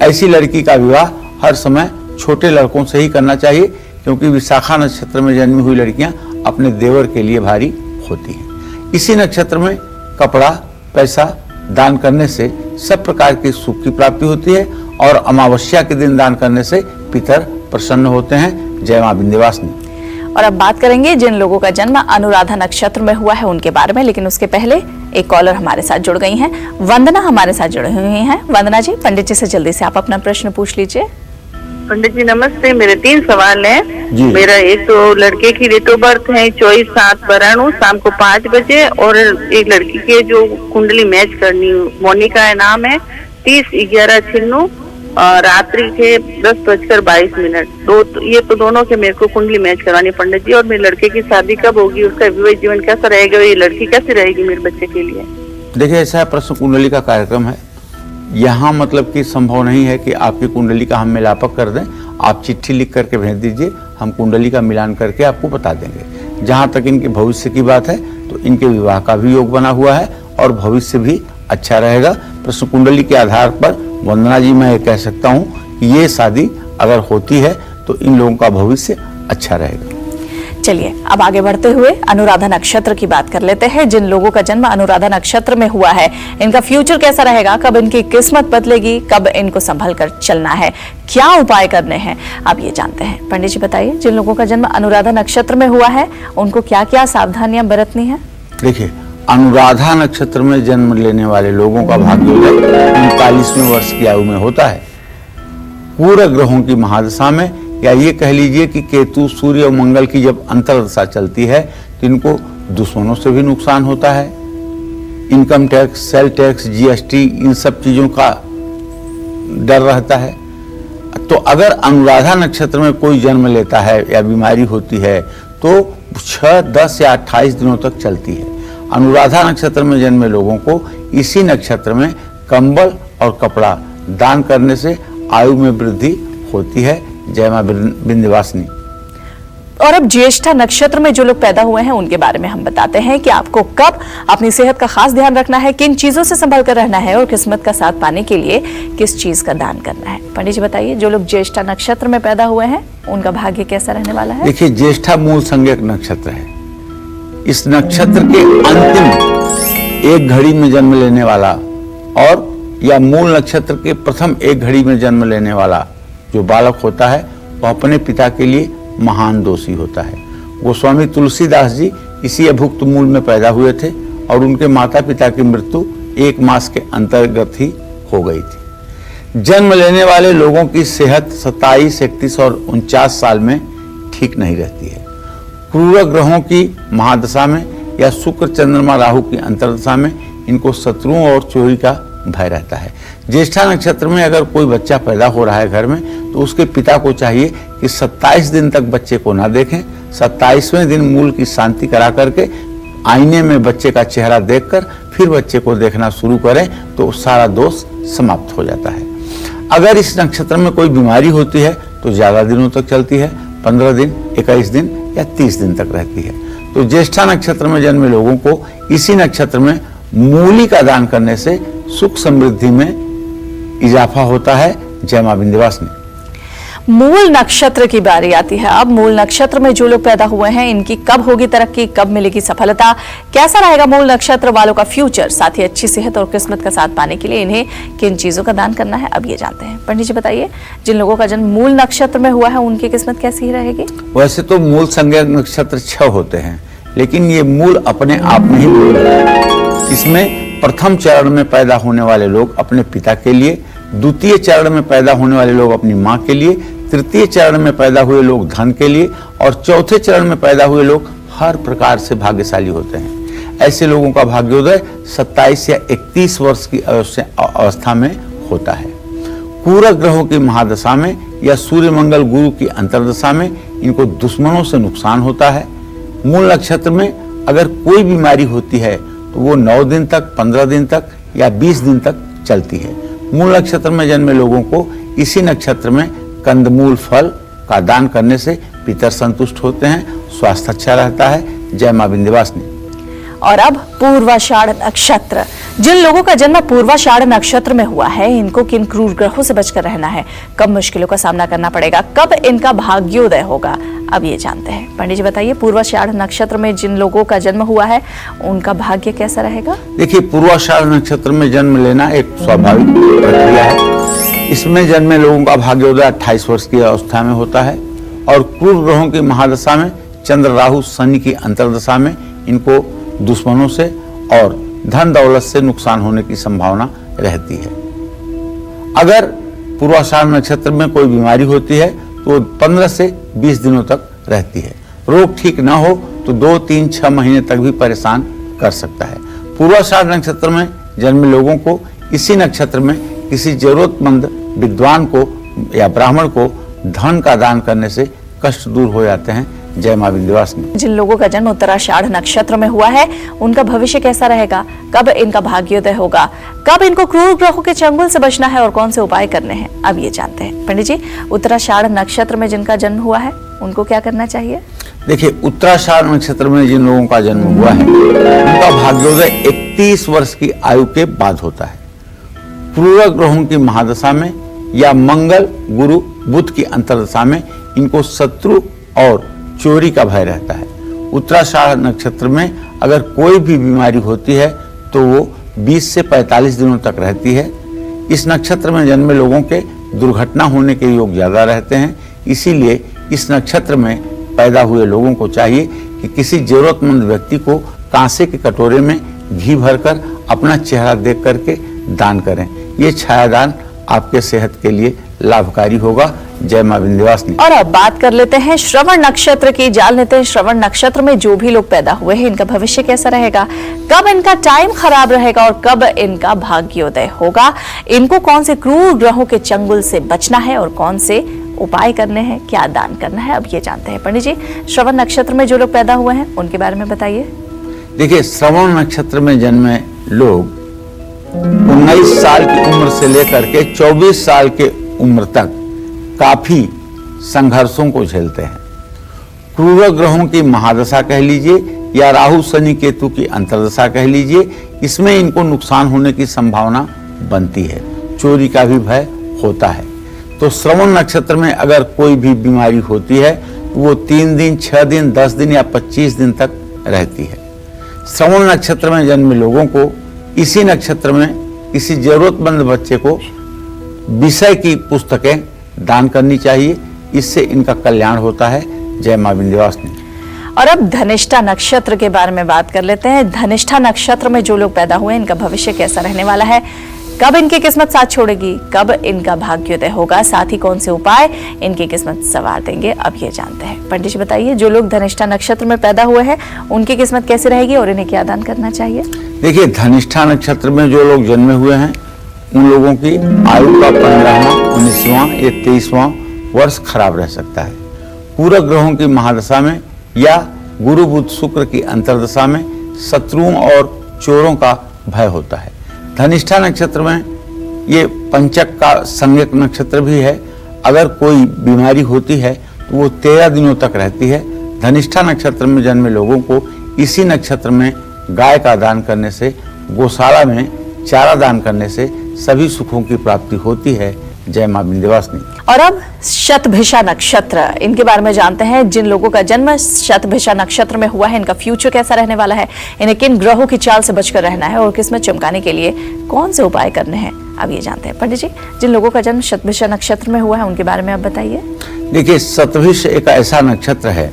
ऐसी लड़की का विवाह हर समय छोटे लड़कों से ही करना चाहिए, क्योंकि विशाखा नक्षत्र में जन्मी हुई लड़कियां अपने देवर के लिए भारी होती हैं। इसी नक्षत्र में कपड़ा पैसा दान करने से सब प्रकार के सुख की प्राप्ति होती है और अमावस्या के दिन दान करने से पितर प्रसन्न होते हैं। जय मां विंध्यवासिनी। और अब बात करेंगे जिन लोगों का जन्म अनुराधा नक्षत्र में हुआ है उनके बारे में, लेकिन उसके पहले एक कॉलर हमारे साथ जुड़ गई हैं। वंदना हमारे साथ जुड़ी हुई हैं। वंदना जी, पंडित जी से जल्दी से आप अपना प्रश्न पूछ लीजिए। पंडित जी नमस्ते, मेरे 3 सवाल हैं। जी। मेरा एक तो लड़के की डेट ऑफ बर्थ है 24/7 शाम को 5 बजे और एक लड़की के जो कुंडली मैच करनी, मोनिका है नाम है, 30/11/96 रात्रि के 10:22। ये तो दोनों के मेरे को कुंडली मैच करवानी पंडित जी। और मेरे लड़के की शादी कब होगी, उसका विवाह जीवन कैसा रहेगा, ये लड़की कैसी रहेगी मेरे बच्चे के लिए? देखिए, ऐसा प्रश्न कुंडली का कार्यक्रम है, यहाँ मतलब कि संभव नहीं है कि आपकी कुंडली का हम मिलापक कर दें। आप चिट्ठी लिख करके भेज दीजिए, हम कुंडली का मिलान करके आपको बता देंगे। जहाँ तक इनके भविष्य की बात है तो इनके विवाह का भी योग बना हुआ है और भविष्य भी अच्छा रहेगा। प्रश्न कुंडली के आधार पर वंदना जी मैं ये कह सकता हूँ कि ये शादी अगर होती है तो इन लोगों का भविष्य अच्छा रहेगा। चलिए, अब आगे बढ़ते हुए अनुराधा नक्षत्र की बात कर लेते हैं। जिन लोगों का जन्म अनुराधा नक्षत्र में हुआ है इनका फ्यूचर कैसा रहेगा, कब इनकी किस्मत बदलेगी, कब इनको संभल कर चलना है, क्या उपाय करने हैं, अब ये जानते हैं। पंडित जी बताइए, जिन लोगों का जन्म अनुराधा नक्षत्र में हुआ है उनको क्या क्या सावधानियां बरतनी है? देखिए, अनुराधा नक्षत्र में जन्म लेने वाले लोगों का भाग्योदय 39वें वर्ष की आयु में होता है। पूरक ग्रहों की महादशा में या ये कह लीजिए कि केतु सूर्य और मंगल की जब अंतर्दशा चलती है तो इनको दुश्मनों से भी नुकसान होता है। Income tax, sale tax, GST, इन सब चीजों का डर रहता है। तो अगर अनुराधा नक्षत्र में कोई जन्म लेता है या बीमारी होती है तो 6, 10 या 28 दिनों तक चलती है। अनुराधा नक्षत्र में जन्मे लोगों को इसी नक्षत्र में कंबल और कपड़ा दान करने से आयु में वृद्धि होती है। जय मां विंध्यवासिनी। और अब ज्येष्ठा नक्षत्र में जो लोग पैदा हुए हैं उनके बारे में हम बताते हैं कि आपको कब अपनी सेहत का खास ध्यान रखना है, किन चीजों से संभल कर रहना है और किस्मत का साथ पाने के लिए किस चीज का दान करना है। पंडित जी बताइए, जो लोग ज्येष्ठा नक्षत्र में पैदा हुए हैं उनका भाग्य कैसा रहने वाला है? देखिए, ज्येष्ठा मूल संज्ञक नक्षत्र है। इस नक्षत्र के अंतिम एक घड़ी में जन्म लेने वाला और या मूल नक्षत्र के प्रथम एक घड़ी में जन्म लेने वाला जो बालक होता है वह अपने पिता के लिए महान दोषी होता है। गोस्वामी तुलसीदास जी इसी अभुक्त मूल में पैदा हुए थे और उनके माता पिता की मृत्यु 1 मास के अंतर्गत ही हो गई थी। जन्म लेने वाले लोगों की सेहत 27, 31 और 49 साल में ठीक नहीं रहती है। क्रूर ग्रहों की महादशा में या शुक्र चंद्रमा राहु की अंतर्दशा में इनको शत्रुओं और चोरी का भय रहता है। ज्येष्ठा नक्षत्र में अगर कोई बच्चा पैदा हो रहा है घर में, तो उसके पिता को चाहिए कि 27 दिन तक बच्चे को ना देखें। 27वें दिन मूल की शांति करा करके आईने में बच्चे का चेहरा देखकर फिर बच्चे को देखना शुरू करें, तो सारा दोष समाप्त हो जाता है। अगर इस नक्षत्र में कोई बीमारी होती है तो ज्यादा दिनों तक चलती है, 15 दिन, 21 दिन या 30 दिन तक रहती है। तो ज्येष्ठा नक्षत्र में जन्मे लोगों को इसी नक्षत्र में मूली का दान करने से सुख समृद्धि में इजाफा होता है। जय मां विंध्यवासिनी। मूल नक्षत्र की बारी आती है। अब मूल नक्षत्र में जो लोग पैदा हुए हैं, इनकी कब होगी तरक्की, कब मिलेगी सफलता, कैसा रहेगा मूल नक्षत्र वालों का फ्यूचर, साथ ही अच्छी सेहत और किस्मत का साथ पाने के लिए इन्हें किन चीजों का दान करना है, अब ये जानते हैं। पंडित जी बताइए, जिन लोगों का जन्म मूल नक्षत्र में हुआ है उनकी किस्मत कैसी रहेगी? वैसे तो मूल संज्ञा नक्षत्र 6 होते हैं, लेकिन ये मूल अपने आप में ही मूल है। इसमें प्रथम चरण में पैदा होने वाले लोग अपने पिता के लिए, द्वितीय चरण में पैदा होने वाले लोग अपनी मां के लिए, तृतीय चरण में पैदा हुए लोग धन के लिए और चौथे चरण में पैदा हुए लोग हर प्रकार से भाग्यशाली होते हैं। ऐसे लोगों का भाग्योदय 27 या 31 वर्ष की अवस्था में होता है। पूरक ग्रहों की महादशा में या सूर्य मंगल गुरु की अंतर्दशा में इनको दुश्मनों से नुकसान होता है। मूल नक्षत्र में अगर कोई बीमारी होती है तो वो 9 दिन तक, 15 दिन तक या 20 दिन तक चलती है। मूल नक्षत्र में जन्मे लोगों को इसी नक्षत्र में कंदमूल फल का दान करने से पितर संतुष्ट होते हैं, स्वास्थ्य अच्छा रहता है। जय मां विंध्यवासिनी। और अब पूर्वाषाढ़ नक्षत्र, जिन लोगों का जन्म पूर्वाषाढ़ नक्षत्र में हुआ है, इनको किन क्रूर ग्रहों से बचकर रहना है, कब मुश्किलों का सामना करना पड़ेगा, कब इनका भाग्योदय होगा, अब ये जानते हैं। पंडित जी बताइए, पूर्वाषाढ़ नक्षत्र में जिन लोगों का जन्म हुआ है उनका भाग्य कैसा रहेगा? देखिए, पूर्वाषाढ़ नक्षत्र में जन्म लेना एक स्वाभाविक प्रक्रिया है। इसमें जन्मे लोगों का भाग्योदय 28 वर्ष की अवस्था में होता है और क्रूर ग्रहों की महादशा में चंद्र राहु शनि की अंतर्दशा में इनको दुश्मनों से और धन दौलत से नुकसान होने की संभावना रहती है। अगर पूर्वाषाढ़ नक्षत्र में कोई बीमारी होती है तो 15 से 20 दिनों तक रहती है। रोग ठीक ना हो तो 2, 3, 6 महीने तक भी परेशान कर सकता है। पूर्वाषाढ़ नक्षत्र में जन्मे लोगों को इसी नक्षत्र में किसी जरूरतमंद विद्वान को या ब्राह्मण को धन का दान करने से कष्ट दूर हो जाते हैं। जय मां विंध्यवासिनी। जिन लोगों का जन्म उत्तराषाढ़ नक्षत्र में हुआ है उनका भविष्य कैसा रहेगा, कब इनका भाग्योदय होगा, कब इनको क्रूर ग्रहों के चंगुल से बचना है और कौन से उपाय करने हैं, अब ये जानते हैं। पंडित जी, उत्तराषाढ़ नक्षत्र में जिनका जन्म हुआ है उनको क्या करना चाहिए? देखिए, उत्तराषाढ़ नक्षत्र में जिन लोगों का जन्म हुआ है उनका भाग्योदय 31 वर्ष की आयु के बाद होता है। क्रूर ग्रहों की महादशा में या मंगल गुरु बुध की अंतर्दशा में इनको शत्रु और चोरी का भय रहता है। उत्तराषाढ़ नक्षत्र में अगर कोई भी बीमारी होती है तो वो 20 से 45 दिनों तक रहती है। इस नक्षत्र में जन्मे लोगों के दुर्घटना होने के योग ज्यादा रहते हैं। इसीलिए इस नक्षत्र में पैदा हुए लोगों को चाहिए कि किसी जरूरतमंद व्यक्ति को कांसे के कटोरे में घी भरकर अपना चेहरा देख करके दान करें। ये छायादान आपके सेहत के लिए लाभकारी होगा। जय मां विंध्यवासिनी। और अब बात कर लेते हैं श्रवण नक्षत्र की। जान लेते हैं श्रवण नक्षत्र में जो भी लोग पैदा हुए हैं इनका भविष्य कैसा रहेगा, कब इनका टाइम खराब रहेगा और कब इनका भाग्योदय होगा, इनको कौन से क्रूर ग्रहों के चंगुल से बचना है और कौन से उपाय करने हैं, क्या दान करना है, अब ये जानते हैं। पंडित जी, श्रवण नक्षत्र में जो लोग पैदा हुए हैं उनके बारे में बताइए। देखिए, श्रवण नक्षत्र में जन्मे लोग 19 साल की उम्र से लेकर के 24 साल के उम्र तक काफी संघर्षों को झेलते हैं। क्रूर ग्रहों की महादशा कह लीजिए या राहु शनि केतु की अंतर्दशा कह लीजिए, इसमें इनको नुकसान होने की संभावना बनती है। चोरी का भी भय होता है। तो श्रवण नक्षत्र में अगर कोई भी बीमारी होती है तो वो 3 दिन, 6 दिन, 10 दिन या 25 दिन तक रहती है। श्रवण नक्षत्र में जन्मे लोगों को इसी नक्षत्र में किसी जरूरतमंद बच्चे को विषय की पुस्तकें दान करनी चाहिए। इससे इनका कल्याण होता है। जय मां विंध्यवासिनी। और अब धनिष्ठा नक्षत्र के बारे में बात कर लेते हैं। धनिष्ठा नक्षत्र में जो लोग पैदा हुए इनका भविष्य कैसा रहने वाला है, कब इनकी किस्मत साथ छोड़ेगी, कब इनका भाग्योदय होगा, साथ ही कौन से उपाय इनकी किस्मत संवार देंगे, अब ये जानते हैं। पंडित जी बताइए, जो लोग धनिष्ठा नक्षत्र में पैदा हुए हैं उनकी किस्मत कैसी रहेगी और इन्हें क्या दान करना चाहिए? देखिए, धनिष्ठा नक्षत्र में जो लोग जन्मे हुए हैं उन लोगों की आयु का 15वां, 19वां या 23वां वर्ष खराब रह सकता है। पूरक ग्रहों की महादशा में या गुरु बुध शुक्र की अंतर्दशा में शत्रुओं और चोरों का भय होता है। धनिष्ठा नक्षत्र में ये पंचक का संज्ञक नक्षत्र भी है। अगर कोई बीमारी होती है तो वो 13 दिनों तक रहती है। धनिष्ठा नक्षत्र में जन्मे लोगों को इसी नक्षत्र में गाय का दान करने से, गौशाला में चारा दान करने से सभी सुखों की प्राप्ति होती है। जय मां विंध्यवासिनी। और अब शतभिषा नक्षत्र, इनके बारे में जानते हैं। जिन लोगों का जन्म शतभिषा नक्षत्र में हुआ है इनका फ्यूचर कैसा रहने वाला है, इन्हें किन ग्रहों की चाल से बचकर रहना है और किस्मत चमकाने के लिए कौन से उपाय करने हैं, अब ये जानते हैं। पंडित जी, जिन लोगों का जन्म शतभिषा नक्षत्र में हुआ है उनके बारे में आप बताइए। देखिए, शतभिष एक ऐसा नक्षत्र है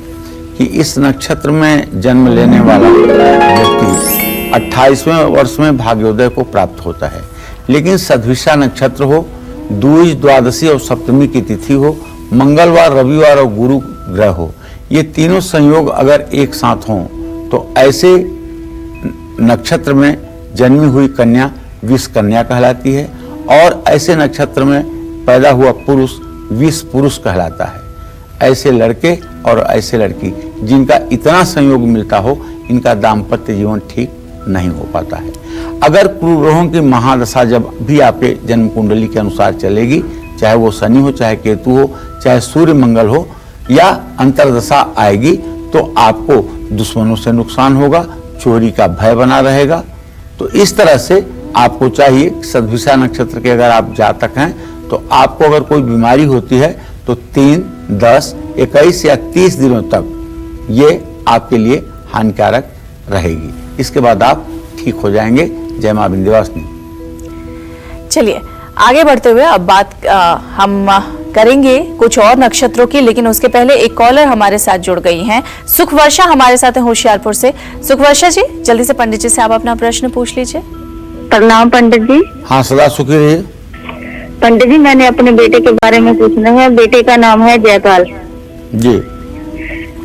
कि इस नक्षत्र में जन्म लेने वाला व्यक्ति 28वें वर्ष में भाग्योदय को प्राप्त होता है। लेकिन शतभिषा नक्षत्र हो, द्विज, द्वादशी और सप्तमी की तिथि हो, मंगलवार, रविवार और गुरु ग्रह हो, ये तीनों संयोग अगर एक साथ हों तो ऐसे नक्षत्र में जन्मी हुई कन्या विष कन्या कहलाती है और ऐसे नक्षत्र में पैदा हुआ पुरुष विष पुरुष कहलाता है। ऐसे लड़के और ऐसे लड़की जिनका इतना संयोग मिलता हो, इनका दाम्पत्य जीवन ठीक नहीं हो पाता है। अगर कुग्रहों की महादशा जब भी आपके जन्म कुंडली के अनुसार चलेगी, चाहे वो शनि हो, चाहे केतु हो, चाहे सूर्य मंगल हो, या अंतर्दशा आएगी, तो आपको दुश्मनों से नुकसान होगा, चोरी का भय बना रहेगा। तो इस तरह से आपको चाहिए, शतभिषा नक्षत्र के अगर आप जातक हैं तो आपको अगर कोई बीमारी होती है तो 3, 10, 21 या 30 दिनों तक ये आपके लिए हानिकारक रहेगी। इसके बाद आप ठीक हो जाएंगे। जय मां विंध्यवासिनी। चलिए आगे बढ़ते हुए अब बात हम करेंगे कुछ और नक्षत्रों की, लेकिन उसके पहले एक कॉलर हमारे साथ जुड़ गई हैं। सुखवर्षा हमारे साथ है होशियारपुर से। सुखवर्षा जी, जल्दी से पंडित जी से आप अपना प्रश्न पूछ लीजिए। प्रणाम पंडित जी। हाँ, सदा सुखी रहिए। पंडित जी, मैंने अपने बेटे के बारे में पूछना है। बेटे का नाम है जयपाल जी।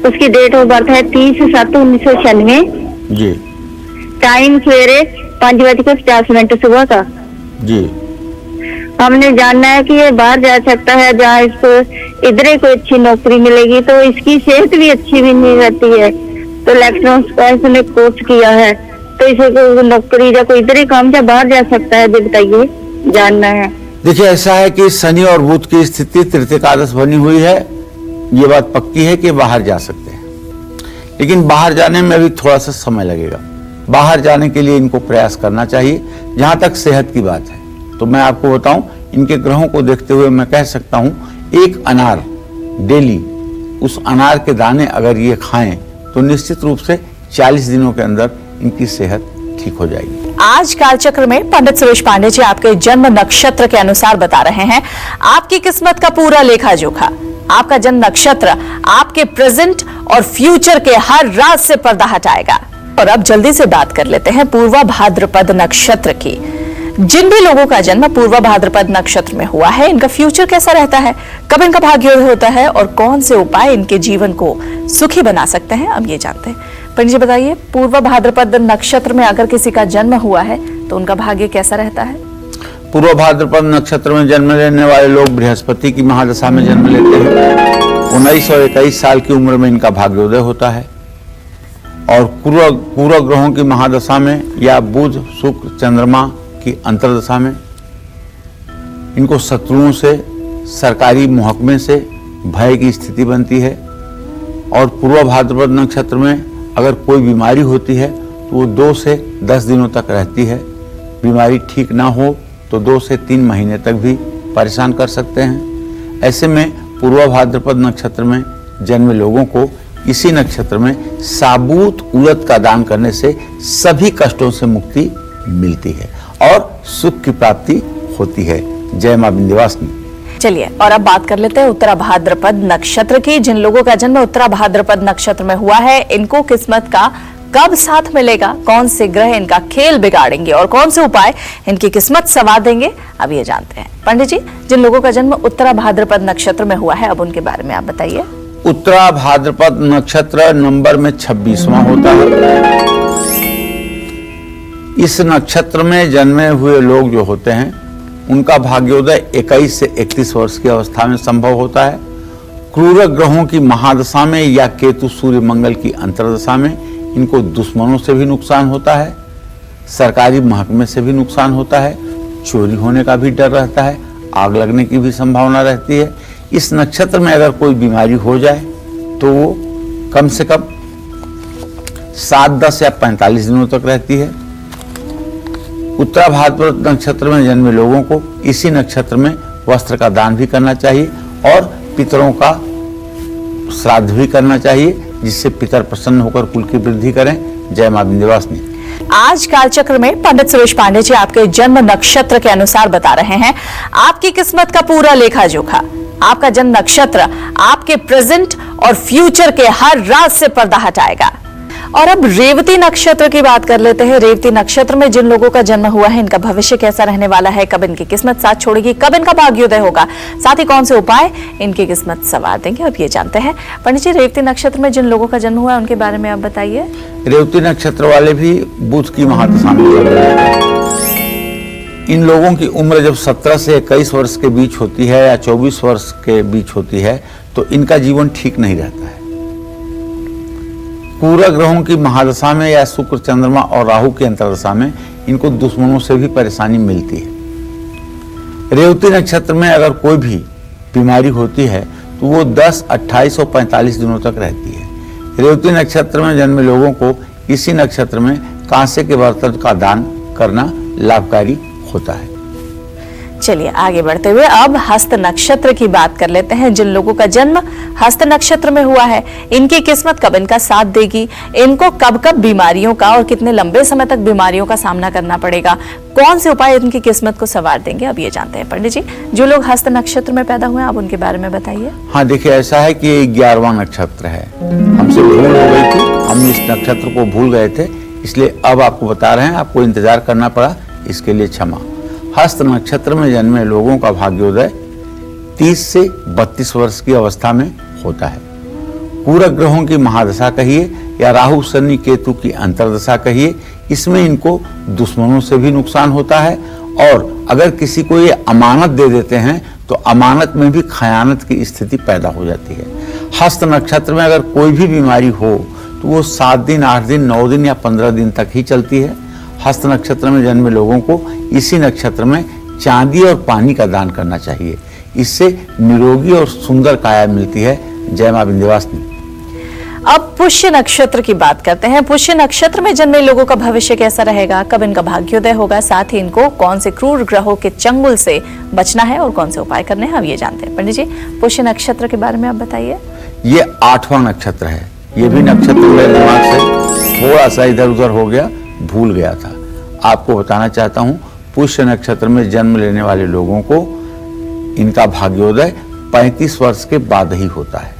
उसकी डेट ऑफ बर्थ है 30/7/1996। जी टाइम सवेरे 5:50 सुबह का। जी। हमने जानना है कि ये बाहर जा सकता है, जहाँ इसको इधर ही कोई अच्छी नौकरी मिलेगी, तो इसकी सेहत भी अच्छी भी नहीं रहती है। तो इलेक्ट्रॉनिक्स का इसने कोर्स किया है, तो इसे कोई नौकरी या कोई इधर ही काम या बाहर जा सकता है, ये बताइए, जानना है। देखिए, ऐसा है कि शनि और बुध की स्थिति तृतीयकादश बनी हुई है। ये बात पक्की है कि बाहर जा सकते हैं, लेकिन बाहर जाने में भी थोड़ा सा समय लगेगा। बाहर जाने के लिए इनको प्रयास करना चाहिए। जहां तक सेहत की बात है तो मैं आपको बताऊं, इनके ग्रहों को देखते हुए मैं कह सकता हूं, एक अनार डेली, उस अनार के दाने अगर ये खाएं तो निश्चित रूप से 40 दिनों के अंदर इनकी सेहत ठीक हो जाएगी। आज कालचक्र में पंडित सुरेश पांडे जी आपके जन्म नक्षत्र के अनुसार बता रहे हैं आपकी किस्मत का पूरा लेखा जोखा। आपका जन्म नक्षत्र आपके प्रेजेंट और फ्यूचर के हर राज से पर्दा हटाएगा। और अब जल्दी से बात कर लेते हैं पूर्वा भाद्रपद नक्षत्र की। जिन भी लोगों का जन्म पूर्वा भाद्रपद नक्षत्र में हुआ है, इनका फ्यूचर कैसा रहता है, कब इनका भाग्योदय होता है और कौन से उपाय इनके जीवन को सुखी बना सकते हैं, अब ये जानते हैं। पंडित जी बताइए, पूर्वा भाद्रपद नक्षत्र में अगर किसी का जन्म हुआ है तो उनका भाग्य कैसा रहता है? पूर्व भाद्रपद नक्षत्र में जन्म लेने वाले लोग बृहस्पति की महादशा में जन्म लेते हैं। 19 और 21 साल की उम्र में इनका भाग्योदय होता है। और पूर्व ग्रहों की महादशा में या बुध, शुक्र, चंद्रमा की अंतर्दशा में इनको शत्रुओं से, सरकारी महकमे से भय की स्थिति बनती है। और पूर्व भाद्रपद नक्षत्र में अगर कोई बीमारी होती है तो वो 2 से 10 दिनों तक रहती है। बीमारी ठीक ना हो तो 2 से 3 महीने तक भी परेशान कर सकते हैं। ऐसे में पूर्व भाद्रपद नक्षत्र में जन्मे लोगों को इसी नक्षत्र में साबूत उड़द का दान करने से सभी कष्टों से मुक्ति मिलती है और सुख की प्राप्ति होती है। जय मां विंध्यवासिनी। चलिए और अब बात कर लेते हैं उत्तरा भाद्रपद नक्षत्र की। जिन लोगों का जन्म उत्तरा भाद्रपद नक्षत्र में हुआ है, इनको किस्मत का कब साथ मिलेगा, कौन से ग्रह इनका खेल बिगाड़ेंगे और कौन से उपाय इनकी किस्मत संवार देंगे, अब ये जानते हैं। पंडित जी, जिन लोगों का जन्म उत्तरा भाद्रपद नक्षत्र में हुआ है, अब उनके बारे में आप बताइए। उत्तरा भाद्रपद नक्षत्र नंबर में 26वां होता है। इस नक्षत्र में जन्मे हुए लोग जो होते हैं, उनका भाग्योदय 21 से 31 वर्ष की अवस्था में संभव होता है। क्रूर ग्रहों की महादशा में या केतु सूर्य मंगल की अंतर्दशा में इनको दुश्मनों से भी नुकसान होता है, सरकारी महकमे से भी नुकसान होता है, चोरी होने का भी डर रहता है, आग लगने की भी संभावना रहती है। इस नक्षत्र में अगर कोई बीमारी हो जाए तो वो कम से कम 7, 10 या 45 दिनों तक रहती है। उत्तरा भाद्रपद नक्षत्र में जन्मे लोगों को इसी नक्षत्र में वस्त्र का दान भी करना चाहिए और पितरों का श्राद्ध भी करना चाहिए, जिससे पितर प्रसन्न होकर कुल की वृद्धि करें। जय मां विंध्यवासिनी। आज कालचक्र में पंडित सुरेश पांडे जी आपके जन्म नक्षत्र के अनुसार बता रहे हैं आपकी किस्मत का पूरा लेखा जोखा। आपका जन्म नक्षत्र आपके प्रेजेंट और फ्यूचर के हर राज से पर्दा हटाएगा। और अब रेवती नक्षत्र की बात कर लेते हैं। रेवती नक्षत्र में जिन लोगों का जन्म हुआ है, इनका भविष्य कैसा रहने वाला है, कब इनकी किस्मत साथ छोड़ेगी, कब इनका भाग्योदय होगा, साथ ही कौन से उपाय इनकी किस्मत संवार देंगे, अब ये जानते हैं। पंडित जी, रेवती नक्षत्र में जिन लोगों का जन्म हुआ है, उनके बारे में आप बताइए। रेवती नक्षत्र वाले भी बुध की महादशा में चल रहे हैं। इन लोगों की उम्र जब 17 से 21 वर्ष के बीच होती है या 24 वर्ष के बीच होती है, तो इनका जीवन ठीक नहीं रहता है। पूरा ग्रहों की महादशा में या शुक्र, चंद्रमा और राहु की अंतर्दशा में इनको दुश्मनों से भी परेशानी मिलती है। रेवती नक्षत्र में अगर कोई भी बीमारी होती है तो वो 10, 28 और 45 दिनों तक रहती है। रेवती नक्षत्र में जन्मे लोगों को इसी नक्षत्र में कांसे के बर्तन का दान करना लाभकारी होता है। चलिए आगे बढ़ते हुए अब हस्त नक्षत्र की बात कर लेते हैं। जिन लोगों का जन्म हस्त नक्षत्र में हुआ है, इनकी किस्मत कब इनका साथ देगी, इनको कब कब बीमारियों का और कितने लंबे समय तक बीमारियों का सामना करना पड़ेगा, कौन से उपाय इनकी किस्मत को संवार देंगे, अब ये जानते हैं। पंडित जी, जो लोग हस्त नक्षत्र में पैदा हुए हैं, आप उनके बारे में बताइए। हाँ, देखिए, ऐसा है कि 11वां नक्षत्र है। हमसे भूल हो गई थी, हम इस नक्षत्र को भूल गए थे, इसलिए अब आपको बता रहे हैं। आपको इंतजार करना पड़ा, इसके लिए क्षमा। हस्त नक्षत्र में जन्मे लोगों का भाग्योदय 30 से 32 वर्ष की अवस्था में होता है। पूरा ग्रहों की महादशा कहिए या राहु, शनि, केतु की अंतर्दशा कहिए, इसमें इनको दुश्मनों से भी नुकसान होता है। और अगर किसी को ये अमानत दे देते हैं तो अमानत में भी खयानत की स्थिति पैदा हो जाती है। हस्त नक्षत्र में अगर कोई भी बीमारी हो तो वो 7 दिन, 8 दिन, 9 दिन या 15 दिन तक ही चलती है। हस्त नक्षत्र में जन्मे लोगों को इसी नक्षत्र में चांदी और पानी का दान करना चाहिए, इससे निरोगी और सुंदर काया मिलती है। जय मां विंध्यवासिनी। अब पुष्य नक्षत्र की बात करते हैं। पुष्य नक्षत्र में जन्मे लोगों का भविष्य कैसा रहेगा, कब इनका भाग्योदय होगा, साथ ही इनको कौन से क्रूर ग्रहों के चंगुल से बचना है और कौन से उपाय करने हैं, अब ये जानते हैं। पंडित जी, पुष्य नक्षत्र के बारे में आप बताइए। ये 8वां नक्षत्र है। ये भी नक्षत्र मेरे दिमाग से थोड़ा सा इधर उधर हो गया, भूल गया था। आपको बताना चाहता हूं, पुष्य नक्षत्र में जन्म लेने वाले लोगों को इनका भाग्योदय 35 वर्ष के बाद ही होता है।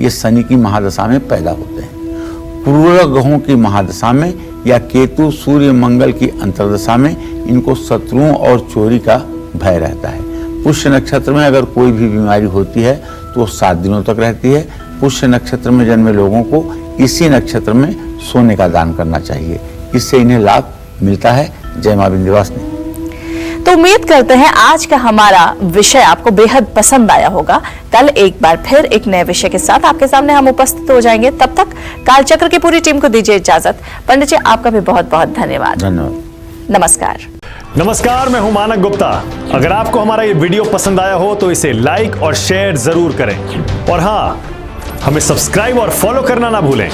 ये शनि की महादशा में पैदा होते हैं। क्रूर ग्रहों की महादशा में या केतु, सूर्य, मंगल की अंतर्दशा में इनको शत्रुओं और चोरी का भय रहता है। पुष्य नक्षत्र में अगर कोई भी बीमारी होती है तो वो 7 दिनों तक रहती है। पुष्य नक्षत्र में जन्मे लोगों को इसी नक्षत्र में सोने का दान करना चाहिए, इससे इन्हें लाभ मिलता है। जय मां विंध्यवासिनी। तो उम्मीद करते हैं आज का हमारा विषय आपको बेहद पसंद आया होगा। कल एक बार फिर एक नए विषय के साथ आपके सामने हम उपस्थित हो जाएंगे। तब तक कालचक्र की पूरी टीम को दीजिए इजाजत। पंडित जी, आपका भी बहुत बहुत धन्यवाद। धन्यवाद। नमस्कार। नमस्कार, मैं हूं मानक गुप्ता। अगर आपको हमारा ये वीडियो पसंद आया हो तो इसे लाइक और शेयर जरूर करें, और हाँ, हमें सब्सक्राइब और फॉलो करना ना भूलें,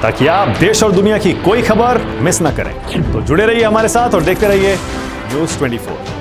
ताकि आप देश और दुनिया की कोई खबर मिस ना करें। तो जुड़े रहिए हमारे साथ और देखते रहिए News 24।